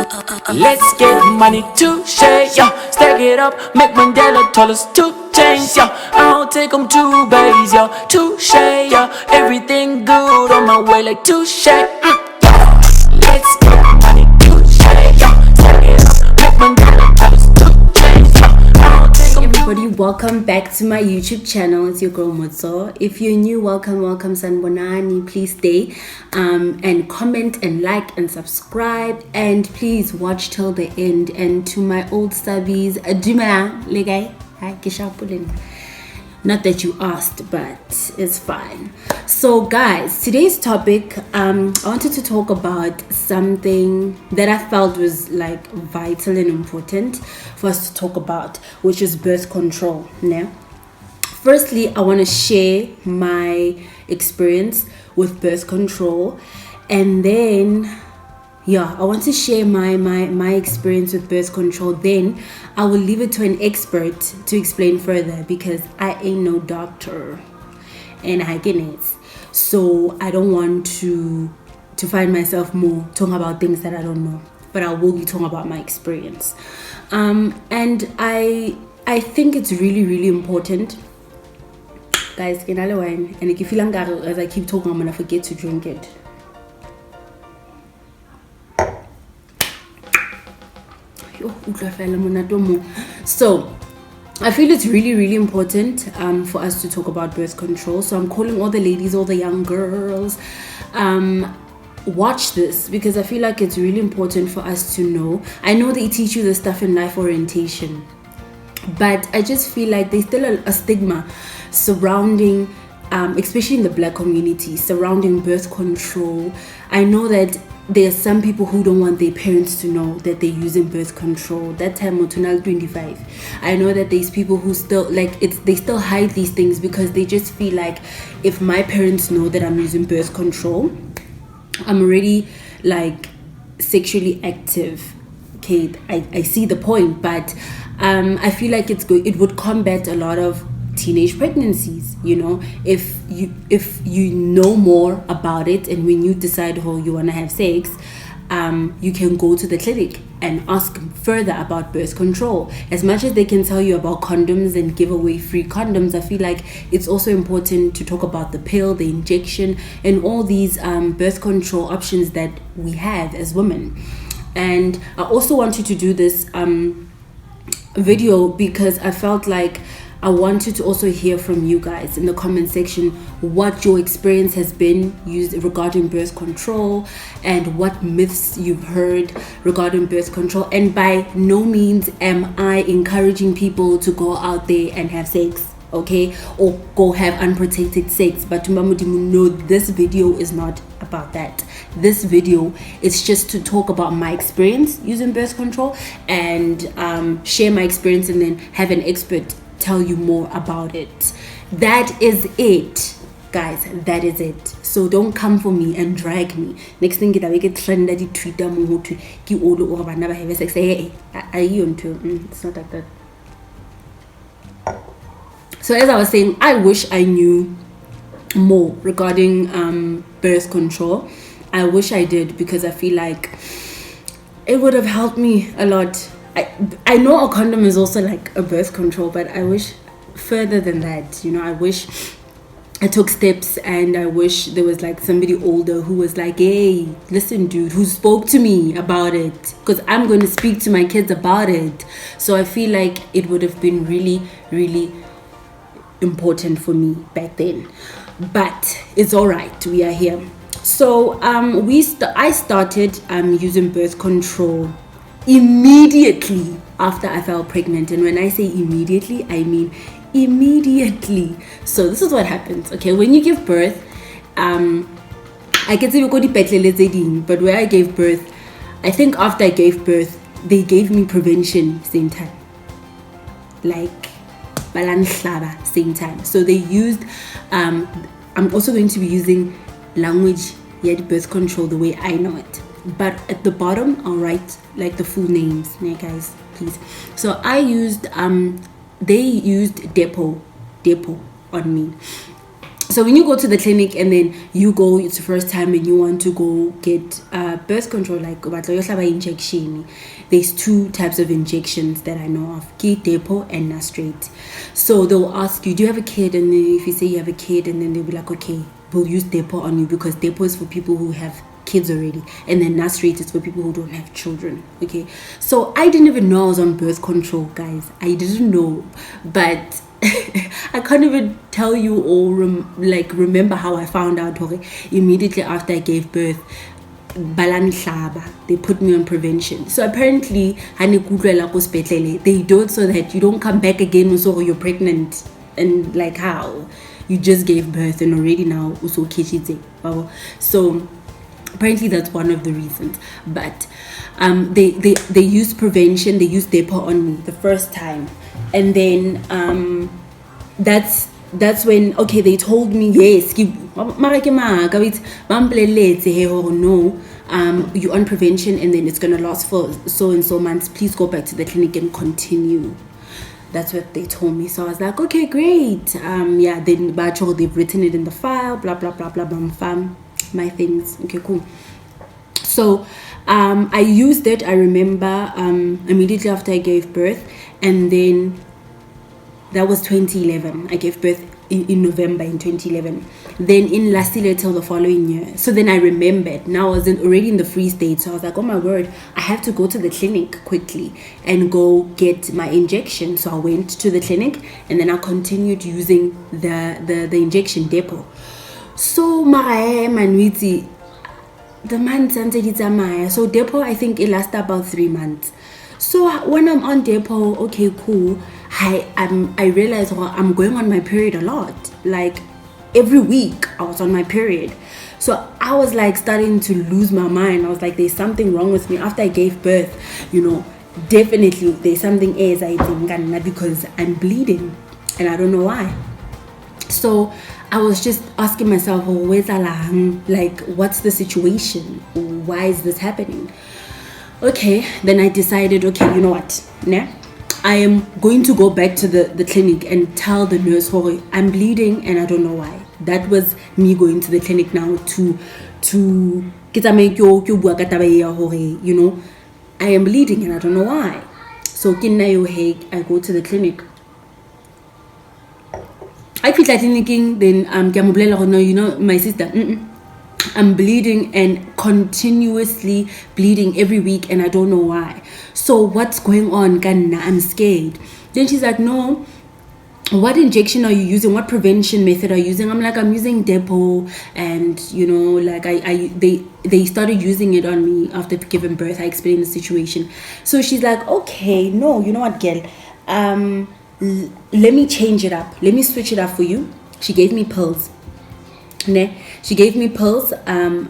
Let's get money to share, yeah. Stack it up, make Mandela tell us to change, yeah. I'll take them to base, yeah. Touche, yeah. Everything good on my way like touche, yeah. Let's get money to share, yeah. Stack it up, make Mandela tell us to change, yeah. I'll take them. Everybody, welcome back to my YouTube channel. It's your girl Motso. If you're new, welcome Sanbonani. Please stay and comment and like and subscribe, and please watch till the end. And to my old subbies, Aduma Legay, hi Kishapulin. Not that you asked, but it's fine. So guys, today's topic, I wanted to talk about something that I felt was like vital and important for us to talk about, which is birth control. Now, firstly, I want to share my experience with birth control, and then I want to share my experience with birth control. Then I will leave it to an expert to explain further, because I ain't no doctor and hygienist, so I don't want to find myself more talking about things that I don't know, but I will be talking about my experience. And I think it's really important, guys. Get a wine, and if you feel as I keep talking, I'm gonna forget to drink it. So I feel it's really important for us to talk about birth control. So I'm calling all the ladies, all the young girls, watch this, because I feel like it's really important for us to know. I know they teach you the stuff in life orientation, but I just feel like there's still a stigma surrounding, especially in the Black community, surrounding birth control. I know that there are some people who don't want their parents to know that they're using birth control. That time on 25. I know that there's people who still they still hide these things, because they just feel like, if my parents know that I'm using birth control, I'm already like sexually active. Okay, I see the point, but I feel like it would combat a lot of teenage pregnancies, if you know more about it, and when you decide how you want to have sex, you can go to the clinic and ask further about birth control. As much as they can tell you about condoms and give away free condoms, I feel like it's also important to talk about the pill, the injection, and all these birth control options that we have as women. And I also wanted to do this video because I felt like I wanted to also hear from you guys in the comment section what your experience has been used regarding birth control, and what myths you've heard regarding birth control. And by no means am I encouraging people to go out there and have sex, okay, or go have unprotected sex. But no, this video is not about that. This video is just to talk about my experience using birth control, and share my experience, and then have an expert tell you more about it. That is it, guys. That is it. So don't come for me and drag me. Next thing get trend that Twitter mo to ki all over never have sex. Hey, are you into it's not like that. So as I was saying, I wish I knew more regarding birth control. I wish I did, because I feel like it would have helped me a lot. I know a condom is also like a birth control, but I wish further than that. I wish I took steps, and I wish there was like somebody older who was like, hey, listen dude, who spoke to me about it, because I'm going to speak to my kids about it. So I feel like it would have been really important for me back then, but it's all right, we are here. So I started using birth control immediately after I fell pregnant. And when I say immediately, I mean immediately. So this is what happens, okay? When you give birth, I can say we go to, but where I gave birth, I think after I gave birth, they gave me prevention same time, like same time. So they used I'm also going to be using language yet birth control the way I know it, but at the bottom I'll write like the full names, yeah, guys, please. So I used they used Depo on me. So when you go to the clinic and then you go, it's the first time and you want to go get birth control, like injection. There's 2 types of injections that I know of: Depo and Noristerat. So they'll ask you, do you have a kid? And then if you say you have a kid, and then they'll be like, okay, we'll use Depo on you, because Depo is for people who have kids already, and then Noristerat is for people who don't have children. Okay, so I didn't even know I was on birth control, guys. I didn't know, but I can't even tell you or remember how I found out. Immediately after I gave birth, they put me on prevention. So apparently they do it so that you don't come back again so you're pregnant, and like how you just gave birth and already now also so apparently that's one of the reasons. But they used prevention, they used Depo on me the first time, and then that's when, okay, they told me, yes, no, you're on prevention and then it's gonna last for so and so months, please go back to the clinic and continue. That's what they told me. So I was like, okay, great. Then they've written it in the file, blah blah blah blah blah, my things. Okay, cool. So I used it, I remember, immediately after I gave birth, and then that was 2011. I gave birth in November in 2011. Then in Lasile till the following year. So then I remembered. Now I was already in the Free State. So I was like, oh my word, I have to go to the clinic quickly and go get my injection. So I went to the clinic and then I continued using the injection Depo. So the months until it's so Depo, I think it lasted about 3 months. So when I'm on Depo, okay, cool, I realized I'm going on my period a lot. Like every week I was on my period. So I was like starting to lose my mind. I was like, there's something wrong with me. After I gave birth, definitely there's something because I'm bleeding and I don't know why. So I was just asking myself, like, what's the situation? Why is this happening? Okay, then I decided, okay, you know what? I am going to go back to the clinic and tell the nurse, I'm bleeding and I don't know why. That was me going to the clinic now to I am bleeding and I don't know why. So I go to the clinic. I quit thinking, then my sister, I'm bleeding and continuously bleeding every week and I don't know why. So what's going on, Ganna? I'm scared. Then she's like, no, what injection are you using? What prevention method are you using? I'm like, I'm using Depo, and they started using it on me after giving birth. I explained the situation. So she's like, okay, no, you know what, girl, let me change it up. Let me switch it up for you. She gave me pills. She gave me pills,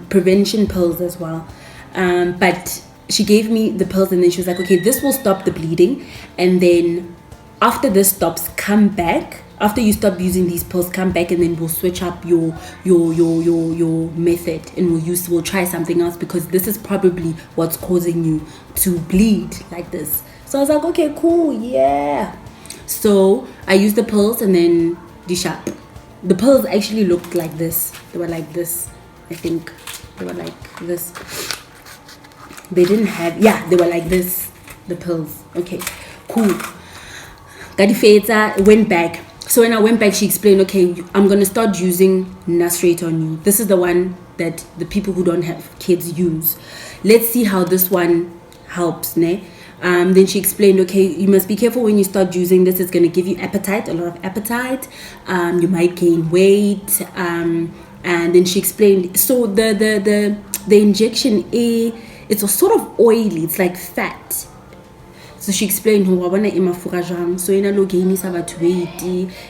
prevention pills as well. But she gave me the pills and then she was like, okay, this will stop the bleeding. And then after this stops, come back. After you stop using these pills, come back and then we'll switch up your method and we'll try something else, because this is probably what's causing you to bleed like this. So I was like, okay, cool, yeah. So I used the pills and then the pills actually looked like this. They were like this. I think they were like this. They didn't have, they were like this, the pills. Okay, cool. Gadifeta went back. So when I went back, she explained, okay, I'm going to start using Noristerat on you. This is the one that the people who don't have kids use. Let's see how this one helps, ne? Then she explained, okay, you must be careful when you start using this. It's going to give you appetite, a lot of appetite. You might gain weight. And then she explained, so the injection, it's a sort of oily. It's like fat. So she explained, so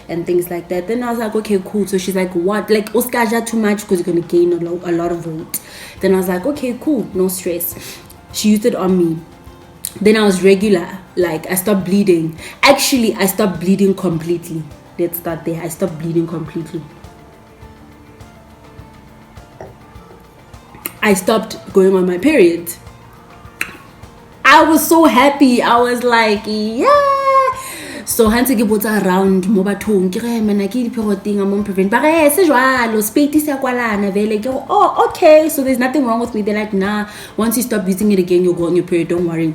and things like that. Then I was like, okay, cool. So she's like, what? Like, uskaja too much because you're going to gain a lot of weight. Then I was like, okay, cool. No stress. She used it on me. Then I was regular. Like, I stopped bleeding. Actually, I stopped bleeding completely. Let's start there. I stopped bleeding completely. I stopped going on my period. I was so happy. I was like, yeah. So hands ke botsa around mo bathong ke re mana ke diphoroting mo prevent ba re se jwalo spate se kwalana vele ke oh okay, so there's nothing wrong with me. They're like nah, once you stop using it again you'll go on your period, don't worry.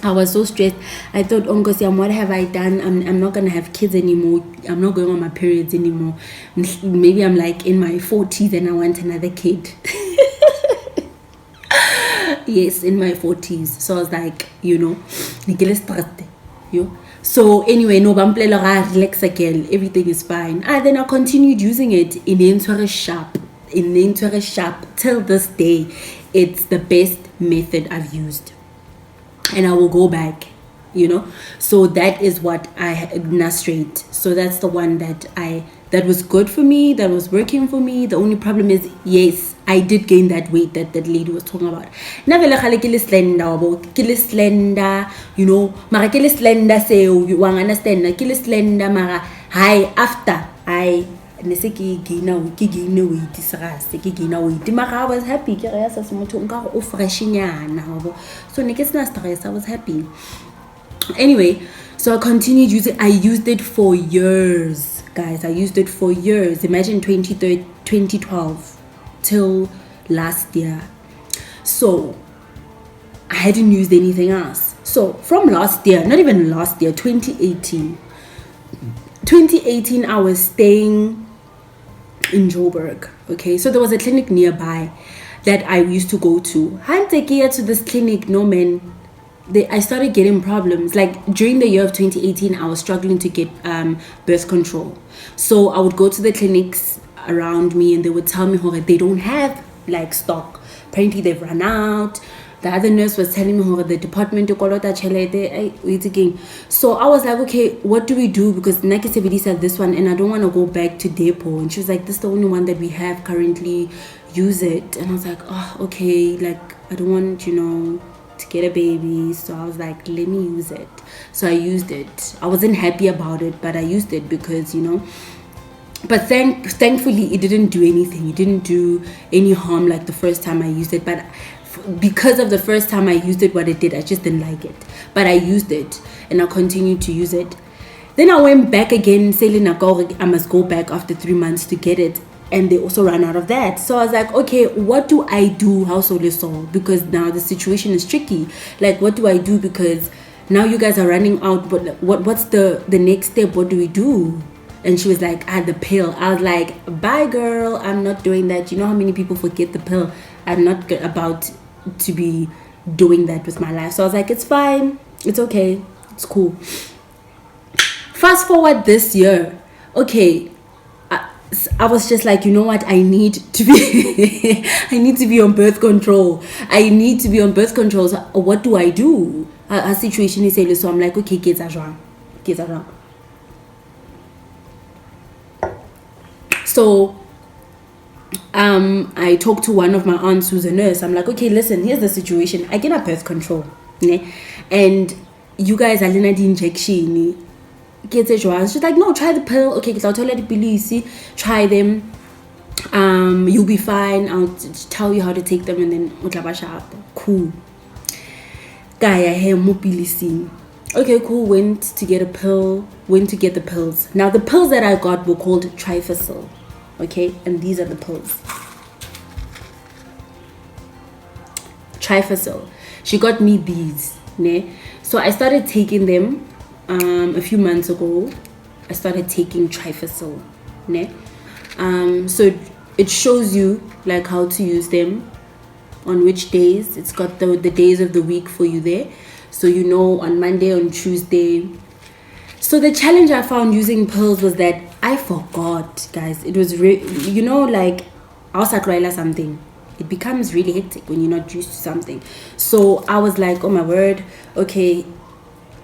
I was so stressed. I thought, oh God, what have I done? I'm not gonna have kids anymore. I'm not going on my periods anymore. Maybe I'm like in my 40s and I want another kid. Yes, in my 40s. So I was like, you know, so anyway, no relax again. Everything is fine. Then I continued using it in the sharp. Till this day. It's the best method I've used. And I will go back, you know. So that is what I Noristerat. So that's the one that was good for me, that was working for me. The only problem is, yes, I did gain that weight that lady was talking about. Slender, you know, mara slender say you understand, slender mara high after I gain weight. I was happy. So I was happy. Anyway, so I continued using. I used it for years, guys. I used it for years. Imagine 2012 till last year. So I hadn't used anything else. So from last year, not even last year, 2018, I was staying in Joburg. Okay, so there was a clinic nearby that I used to go to. To this clinic, no man. I started getting problems. Like during the year of 2018, I was struggling to get birth control. So I would go to the clinics around me and they would tell me they don't have like stock. Apparently they've run out. The other nurse was telling me the department to call out that again. So I was like, okay, what do we do? Because Nakisebidi said this one and I don't want to go back to Depo. And she was like, this is the only one that we have currently. Use it. And I was like, oh, okay, like I don't want, you know, to get a baby. So I was like, let me use it. So I used it. I wasn't happy about it, but I used it because, you know, but thankfully it didn't do anything. It didn't do any harm like the first time I used it. But because of the first time I used it, what it did, I just didn't like it. But I used it and I continued to use it. Then I went back again, saying I must go back after 3 months to get it. And they also ran out of that. So I was like, okay, what do I do? Because now the situation is tricky. Like, what do I do? Because now you guys are running out. But what's the next step? What do we do? And she was like, the pill. I was like, bye, girl. I'm not doing that. You know how many people forget the pill? I'm not about to be doing that with my life. So I was like, it's fine. It's okay. It's cool. Fast forward this year. Okay. I was just like, you know what? I need to be on birth control. So what do I do? Our situation is so I'm like, okay, kids are wrong. So I talked to one of my aunts who's a nurse. I'm like, okay, listen, here's the situation. I get a birth control, and you guys are in the injection. She's like, no, try the pill. Okay, because I'll tell you the pills, try them. You'll be fine. I'll tell you how to take them and then cool. Guy, I hear mobility. Okay, cool. Went to get the pills. Now the pills that I got were called Triphasil. Okay, and these are the pills. Triphasil. She got me these. So I started taking them. A few months ago, I started taking Triphasil. So it shows you like how to use them, on which days. It's got the days of the week for you there, so you know on Monday, on Tuesday. So the challenge I found using pills was that I forgot, guys. It was like I was like something. It becomes really hectic when you're not used to something. So I was like, oh my word, okay,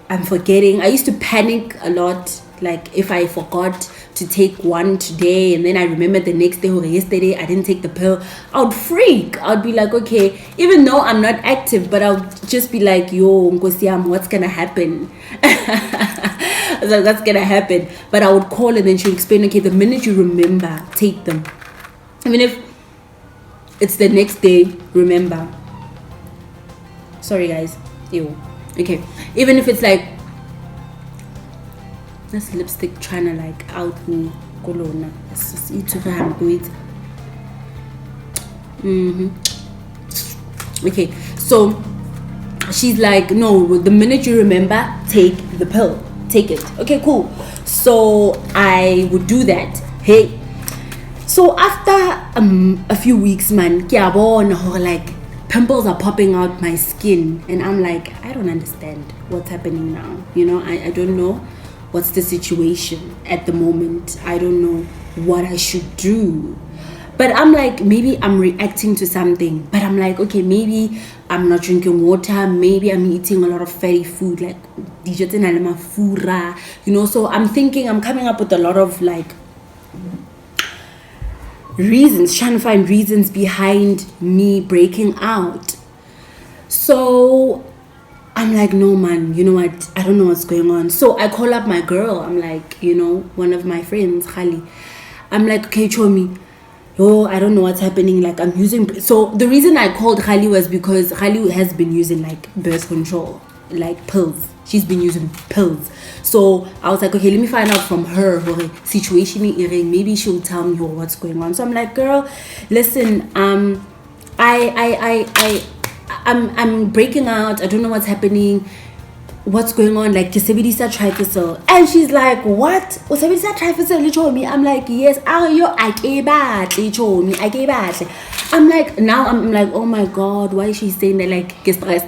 I'm forgetting. I used to panic a lot, like if I forgot to take one today and then I remember the next day or yesterday I didn't take the pill, I would freak. I would be like, okay, even though I'm not active, but I would just be like, yo, Nkosiam, what's gonna happen? I was like, what's gonna happen? But I would call and then she would explain, okay, the minute you remember, take them. I mean, if it's the next day, remember. Sorry guys, ew. Okay, even if it's like this lipstick trying to like out me. Kolona. It's just eat to it. Okay, so she's like, no, the minute you remember, take the pill. Take it. Okay, cool. So I would do that. Hey. So after a few weeks, man, like pimples are popping out my skin, and I'm like, I don't understand what's happening now. You know, I don't know what's the situation at the moment. I don't know what I should do. But I'm like, maybe I'm reacting to something. But I'm like, okay, maybe I'm not drinking water. Maybe I'm eating a lot of fatty food, like you know. So I'm thinking, I'm coming up with a lot of like reasons, trying to find reasons behind me breaking out. So I'm like, no, man, you know what? I don't know what's going on. So I call up my girl. I'm like, you know, one of my friends, Khali. I'm like, okay, Chomi. Oh, I don't know what's happening. Like, I'm using. So the reason I called Khali was because Khali has been using like birth control, like pills. She's been using pills. So I was like, okay, let me find out from her situation. Maybe she'll tell me what's going on. So I'm like, girl, listen, I'm breaking out. I don't know what's happening. What's going on? Like, Kisebidisa Triphasil. And she's like, what? Kisebidisa Triphasil? I'm like, yes. I'm like, now I'm like, oh my God, why is she saying that? Like, get stressed.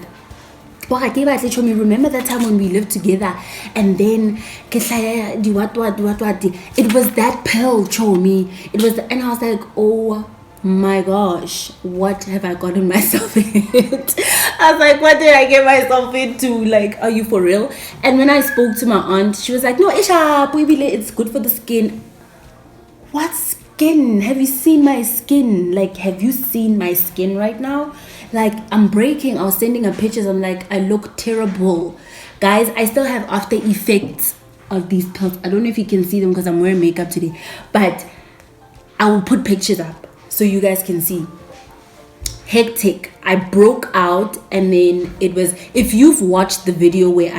Remember that time when we lived together, and then it was that pill, Chomi. It was, and I was like, oh my gosh, what have I gotten myself into? I was like, what did I get myself into? Like, are you for real? And when I spoke to my aunt, she was like, no, Isha, it's good for the skin. What skin? Have you seen my skin? Like, have you seen my skin right now? Like, I'm breaking. I was sending her pictures. I'm like, I look terrible. Guys, I still have after effects of these pills. I don't know if you can see them because I'm wearing makeup today. But I will put pictures up so you guys can see. Hectic. I broke out, and then it was, if you've watched the video where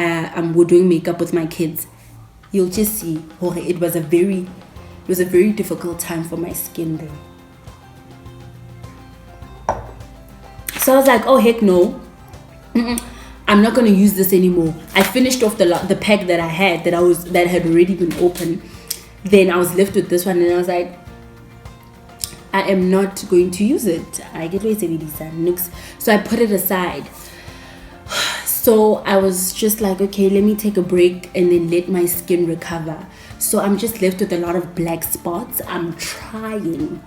we're doing makeup with my kids, you'll just see, it was a very difficult time for my skin there. So I was like, oh heck no, I'm not gonna use this anymore. I finished off the pack that I had that had already been open. Then I was left with this one, and I was like, I am not going to use it. I get so I put it aside. So I was just like, okay, let me take a break and then let my skin recover. So I'm just left with a lot of black spots. I'm trying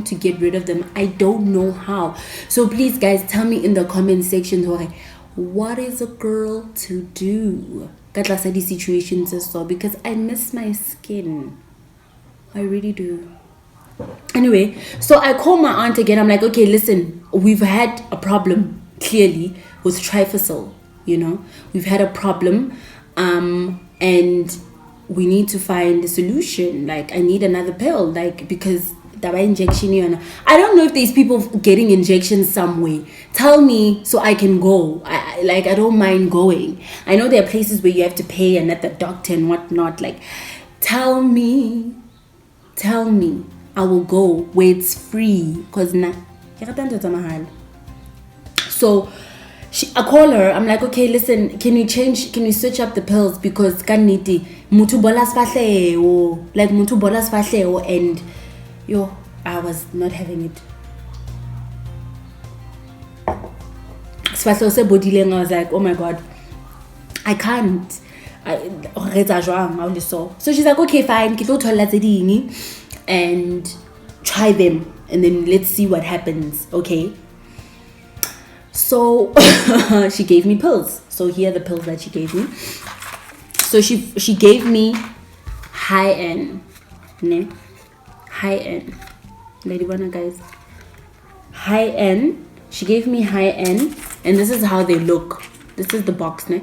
to get rid of them. I don't know how. So please, guys, tell me in the comment section, what is a girl to do? These situations as well, because I miss my skin. I really do. Anyway, so I call my aunt again. I'm like, okay, listen, we've had a problem clearly with Triphasil. We've had a problem, and we need to find a solution. Like, I need another pill, like, because the injection, I don't know if there's people getting injections somewhere. Tell me so I can go. I don't mind going. I know there are places where you have to pay and at the doctor and whatnot. Like, tell me, I will go where it's free. Cause so I call her. I'm like, okay, listen, can you switch up the pills, because kaniti mutu bolas fahleo, like mutu bolas fahleo, and I was not having it. So I was like, oh my God, I can't. So she's like, okay, fine, and try them, and then let's see what happens. Okay. So she gave me pills. So here are the pills that she gave me. So she gave me high end, lady wanna, guys, high end. She gave me high end, and this is how they look. This is the box, This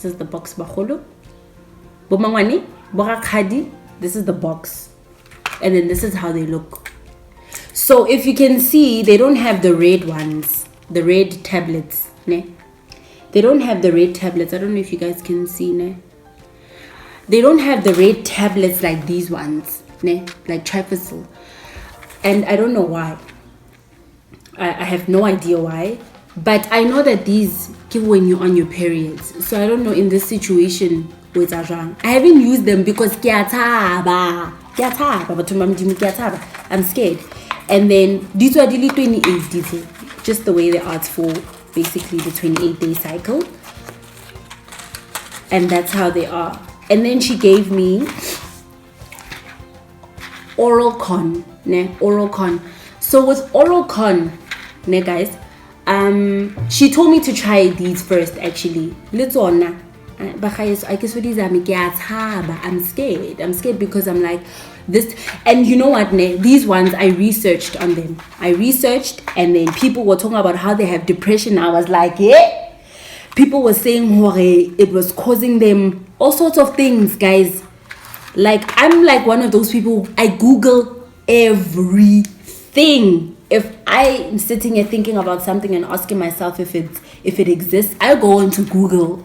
is the box. This is the box, and then this is how they look. So if you can see, they don't have the red ones, the red tablets, They don't have the red tablets. I don't know if you guys can see, they don't have the red tablets like these ones, ne? Like Triphasil. And I don't know why. I have no idea why. But I know that these give when you're on your periods. So I don't know in this situation with Ajang. I haven't used them because I'm scared. And then these were really 28 days, just the way they are for basically the 28-day cycle. And that's how they are. And then she gave me oral con, ne? Oral con. So with oral con, ne guys, she told me to try these first actually. Let's on. I'm scared because I'm like this. And you know what, ne? These ones I researched on them. And then people were talking about how they have depression. I was like, yeah. People were saying it was causing them all sorts of things, guys. Like, I'm like one of those people, I Google everything. If I'm sitting here thinking about something and asking myself if it exists, I go into Google.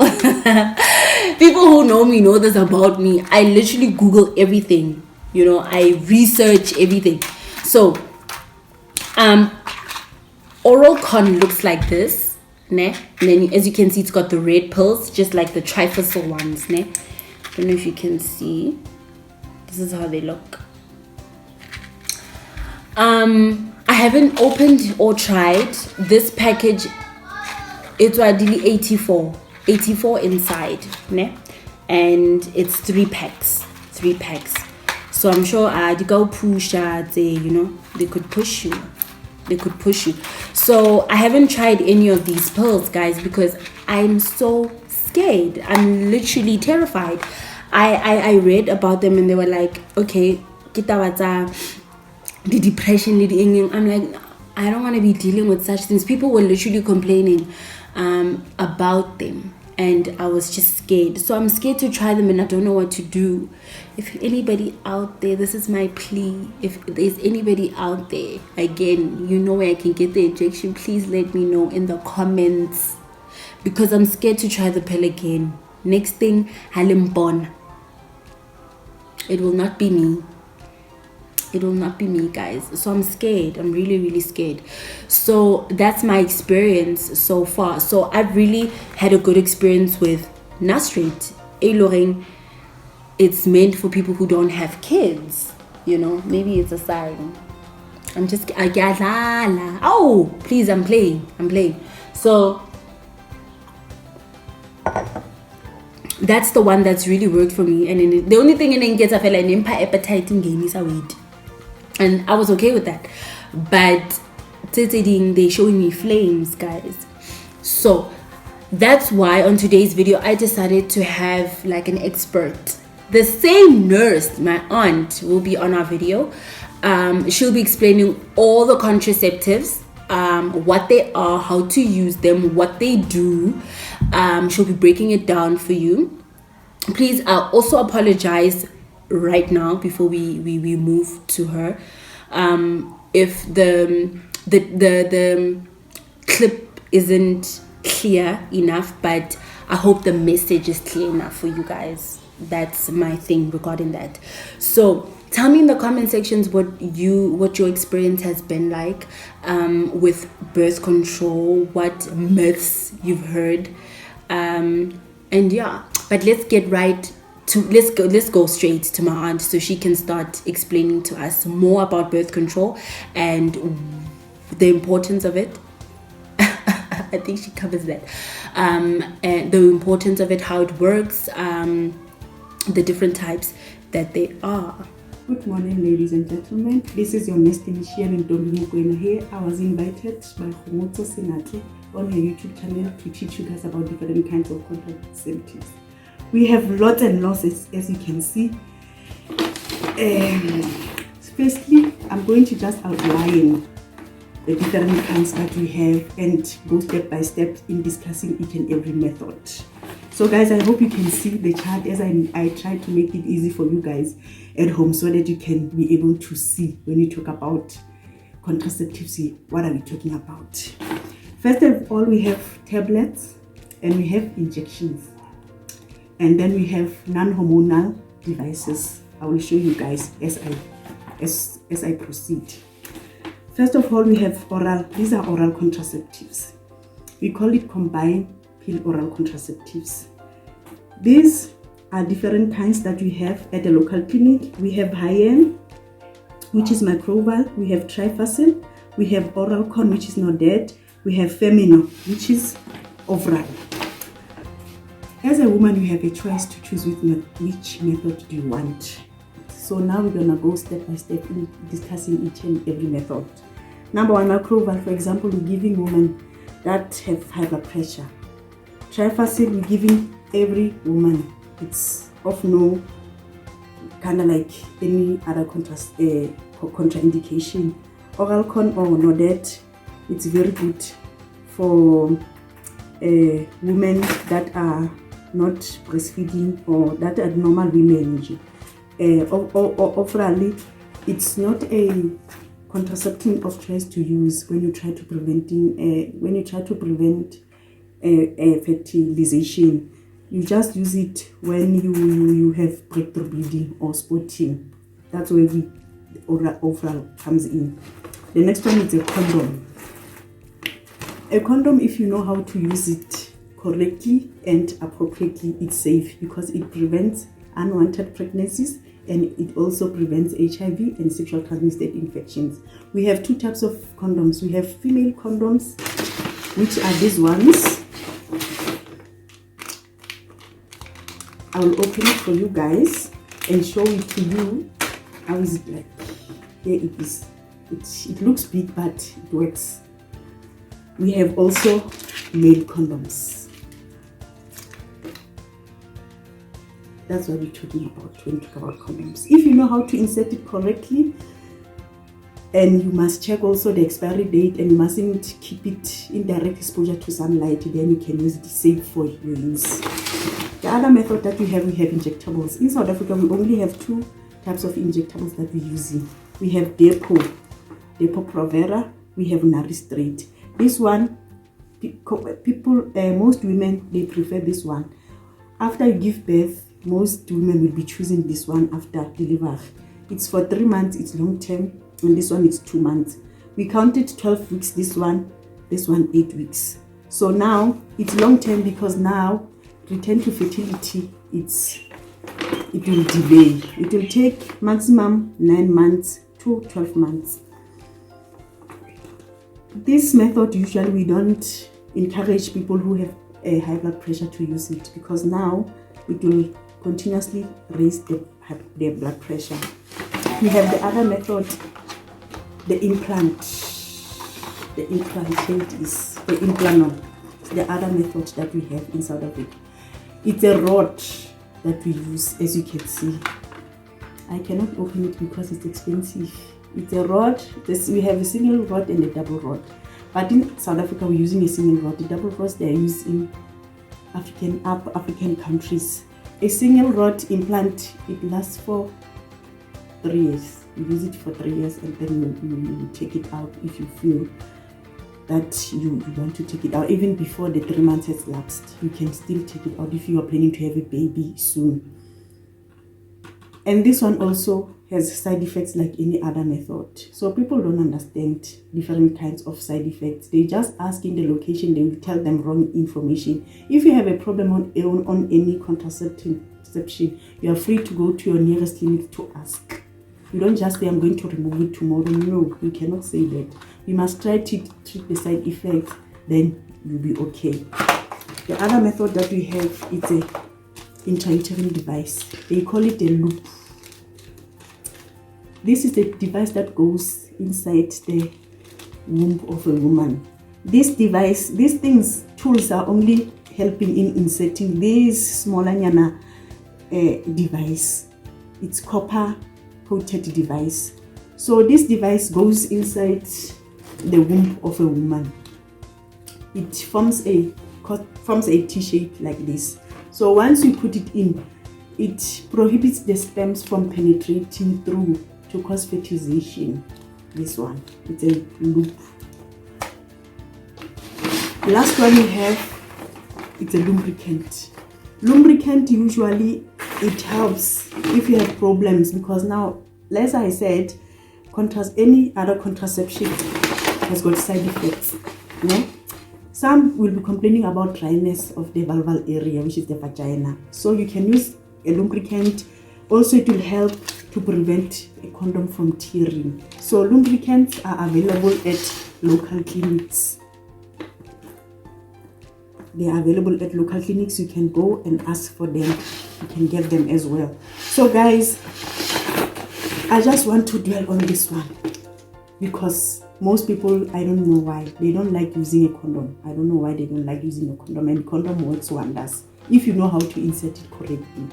People who know me know this about me. I literally Google everything. You know, I research everything. So, oral con looks like this. Ne? And then as you can see, it's got the red pills, just like the Triphasil ones. Ne? I don't know if you can see. This is how they look. I haven't opened or tried this package. It's already 84 inside, ne? And it's 3 packs. So I'm sure the go push they could push you. So I haven't tried any of these pills, guys, because I'm so scared. I'm literally terrified. I read about them and they were like, okay, the depression. I'm like, I don't want to be dealing with such things. People were literally complaining about them, and I was just scared. So I'm scared to try them and I don't know what to do. If anybody out there, this is my plea. If there's anybody out there, again, you know where I can get the injection, please let me know in the comments, because I'm scared to try the pill again. Next thing, Halimbon. It will not be me. Guys. So I'm scared. I'm really, really scared. So that's my experience so far. So I've really had a good experience with Noristerat. It's meant for people who don't have kids. You know, maybe it's a sign. Oh, please, I'm playing. So that's the one that's really worked for me. And then the only thing in gets I felt like an appetite in game is a weed. And I was okay with that. But they're showing me flames, guys. So that's why on today's video I decided to have like an expert. The same nurse, my aunt, will be on our video. She'll be explaining all the contraceptives, what they are, how to use them, what they do. She'll be breaking it down for you. Please also apologize right now before we move to her, if the clip isn't clear enough, but I hope the message is clear enough for you guys. That's my thing regarding that. So tell me in the comment sections what your experience has been like with birth control, what myths you've heard, and yeah. But let's get right to let's go straight to my aunt so she can start explaining to us more about birth control and the importance of it. I think she covers that, and the importance of it, how it works, the different types that they are. Good morning, ladies and gentlemen. This is your mathematician and tombi Mokoena here. I was invited by Senate on her YouTube channel to teach you guys about different kinds of contraceptives. We have lots and lots, as you can see. Firstly, I'm going to just outline the different kinds that we have and go step by step in discussing each and every method. So guys, I hope you can see the chart as I try to make it easy for you guys at home so that you can be able to see when we talk about contraceptives. What are we talking about? First of all, we have tablets and we have injections. And then we have non-hormonal devices. I will show you guys as I proceed. First of all, we have oral. These are oral contraceptives. We call it combined pill oral contraceptives. These are different kinds that we have at the local clinic. We have high-end, which is microbial. We have Triphasil. We have oral con, which is not dead. We have Femino, which is oral. As a woman, you have a choice to choose which method do you want. So now we're gonna go step by step in discussing each and every method. Number one, microbial. For example, we're giving women that have high blood pressure. Triphasil, we're giving every woman. It's of no kind of like any other contraindication. Oral con or Nodet, it's very good for women that are not breastfeeding or that are normal women. Overall, it's not a contraceptive of choice to use when you try to prevent fertilization. You just use it when you have breakthrough bleeding or spotting. That's where the oral comes in. The next one is a condom. A condom, if you know how to use it correctly and appropriately, it's safe because it prevents unwanted pregnancies and it also prevents HIV and sexual transmitted infections. We have two types of condoms. We have female condoms, which are these ones. I will open it for you guys and show it to you. How is it like? Here it is. It looks big, but it works. We have also male condoms. That's what we're talking about when we talk about condoms. If you know how to insert it correctly, and you must check also the expiry date, and you mustn't keep it in direct exposure to sunlight, then you can use it safe for your use. The other method that we have injectables. In South Africa, we only have two types of injectables that we're using. We have Depo-Provera, we have Noristerat. This one, most women, they prefer this one. After you give birth, most women will be choosing this one after delivery. It's for 3 months, it's long term, and this one is 2 months. We counted 12 weeks, this one 8 weeks. So now it's long term because now return to fertility, it will delay. It will take maximum 9 months to 12 months. This method, usually we don't encourage people who have a high blood pressure to use it because now it will continuously raise their blood pressure. We have the other method, the implant. The implant, here it is, the Implanon. The other method that we have in South Africa. It's a rod that we use, as you can see. I cannot open it because it's expensive. It's a rod. We have a single rod and a double rod. But in South Africa, we're using a single rod. The double rods, they are used in African countries. A single rod implant, it lasts for 3 years. You use it for 3 years and then you take it out if you feel that you want to take it out. Even before the 3 months has lapsed, you can still take it out if you are planning to have a baby soon. And this one also has side effects like any other method. So people don't understand different kinds of side effects. They just ask in the location, they will tell them wrong information. If you have a problem on any contraception, you are free to go to your nearest clinic to ask. You don't just say, I'm going to remove it tomorrow. No, you cannot say that. You must try to treat the side effects, then you'll be okay. The other method that we have is a intrauterine device. They call it a loop. This is the device that goes inside the womb of a woman. This device, tools are only helping in inserting this smaller device. It's copper coated device. So this device goes inside the womb of a woman. It forms a T shape like this. So once you put it in, it prohibits the sperms from penetrating through to cause fertilization. This one, it's a loop. The last one we have, it's a lubricant. Lubricant, usually it helps if you have problems, because now, as I said, any other contraception has got side effects. Yeah? Some will be complaining about dryness of the vulval area, which is the vagina. So you can use a lubricant. Also, it will help to prevent a condom from tearing. So lubricants are available at local clinics. They are available at local clinics. You can go and ask for them. You can get them as well. So guys, I just want to dwell on this one, because most people, I don't know why, they don't like using a condom. I don't know why they don't like using a condom, and condom works wonders if you know how to insert it correctly.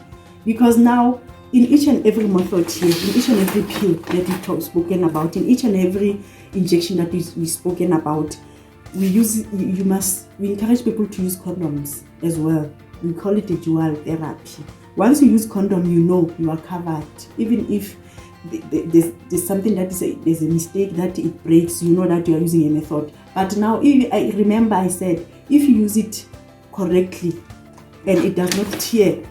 Because now, in each and every method here, in each and every pill that we've spoken about, in each and every injection that we've spoken about, we encourage people to use condoms as well. We call it a dual therapy. Once you use condom, you know you are covered. Even if there's something that there's a mistake that it breaks, you know that you are using a method. But now, I remember I said, if you use it correctly and it does not tear,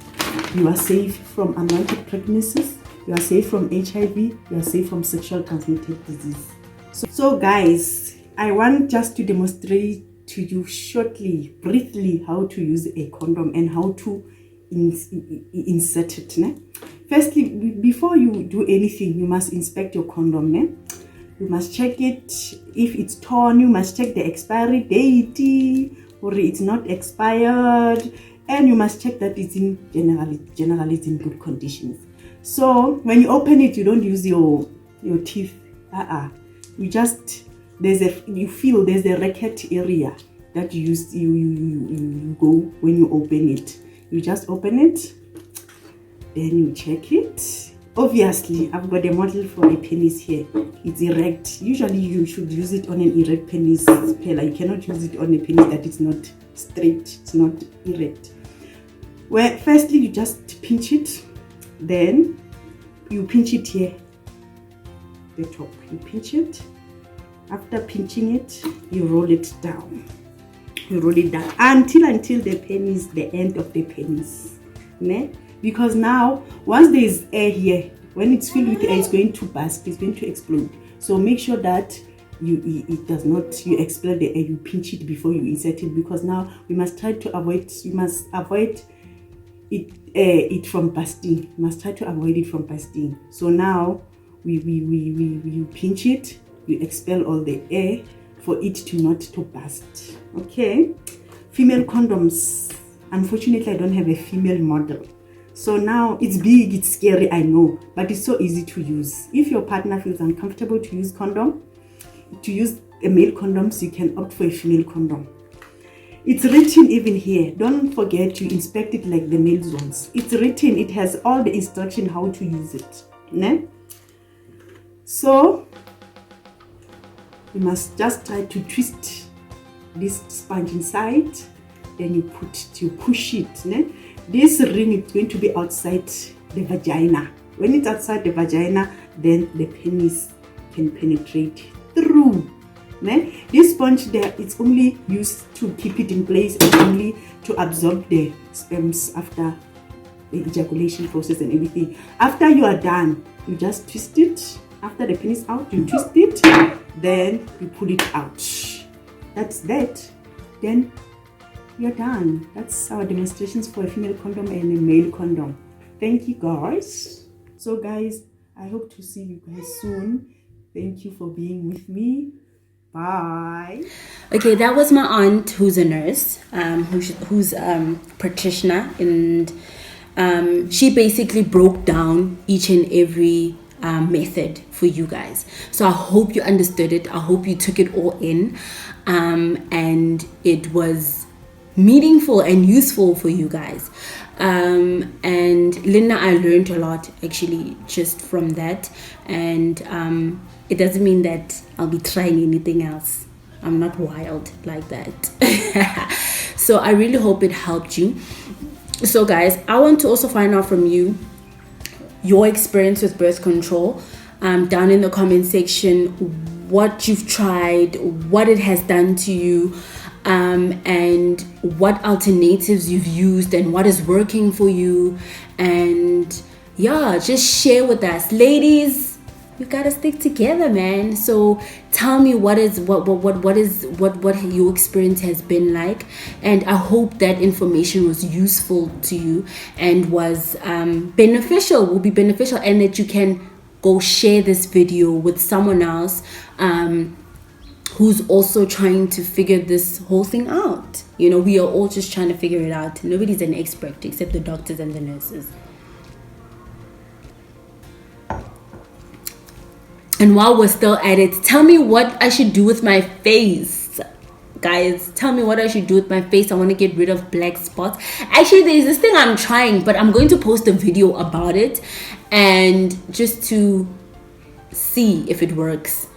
you are safe from unwanted pregnancies, you are safe from HIV, you are safe from sexual transmitted disease. So guys, I want just to demonstrate to you shortly, briefly, how to use a condom and how to insert it. Ne? Firstly, before you do anything, you must inspect your condom. Ne? You must check it. If it's torn, you must check the expiry date, or it's not expired, and you must check that it's generally it's in good conditions. So when you open it, you don't use your teeth. You just you feel there's a racket area that you go when you open it. You just open it, then you check it. Obviously, I've got a model for a penis here. It's erect. Usually you should use it on an erect penis. You cannot use it on a penis that is not straight, it's not erect. Well, firstly, you just pinch it, then you pinch it here, the top. You pinch it. After pinching it, you roll it down. You roll it down until the penis, the end of the penis. Ne? Because now, once there is air here, when it's filled with air, it's going to burst, it's going to explode. So make sure that you expel the air, you pinch it before you insert it, because now we must avoid it from bursting. You must try to avoid it from bursting. So now we pinch it, you expel all the air for it to not to burst. Okay, female condoms, unfortunately I don't have a female model. So now it's big, it's scary, I know, but it's so easy to use. If your partner feels uncomfortable to use a male condoms, you can opt for a female condom. It's written even here. Don't forget to inspect it like the male ones. It's written, it has all the instruction how to use it. Ne? So you must just try to twist this sponge inside, then you push it. Ne? This ring is going to be outside the vagina. When it's outside the vagina, then the penis can penetrate through. Ne? This sponge there, it's only used to keep it in place and only to absorb the sperms after the ejaculation process and everything. After you are done, you just twist it. After the penis out, you twist it, then you pull it out. That's that. Then you're done. That's our demonstrations for a female condom and a male condom. Thank you guys. So guys, I hope to see you guys soon. Thank you for being with me. Bye. Okay, that was my aunt who's a nurse, who's practitioner, and she basically broke down each and every method for you guys. So I hope you understood it. I hope you took it all in, and it was meaningful and useful for you guys. And Linda, I learned a lot actually just from that, and it doesn't mean that I'll be trying anything else. I'm not wild like that. So I really hope it helped you. So guys, I want to also find out from you your experience with birth control, down in the comment section, what you've tried, what it has done to you, and what alternatives you've used and what is working for you. And yeah, just share with us, ladies. You gotta stick together, man. So tell me what your experience has been like, and I hope that information was useful to you and was will be beneficial, and that you can go share this video with someone else who's also trying to figure this whole thing out. You know, we are all just trying to figure it out. Nobody's an expert except the doctors and the nurses. And while we're still at it, tell me what I should do with my face. Guys, tell me what I should do with my face. I want to get rid of black spots. Actually, there's this thing I'm trying, but I'm going to post a video about it, and just to see if it works.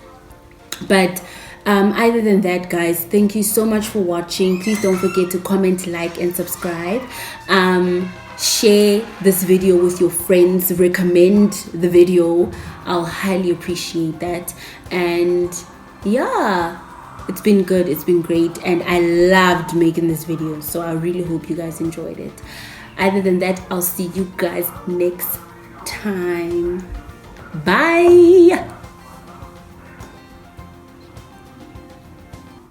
But other than that, guys, thank you so much for watching. Please don't forget to comment, like, and subscribe. Share this video with your friends. Recommend the video. I'll highly appreciate that. And yeah, it's been good, it's been great, and I loved making this video, so I really hope you guys enjoyed it. Other than that, I'll see you guys next time. Bye.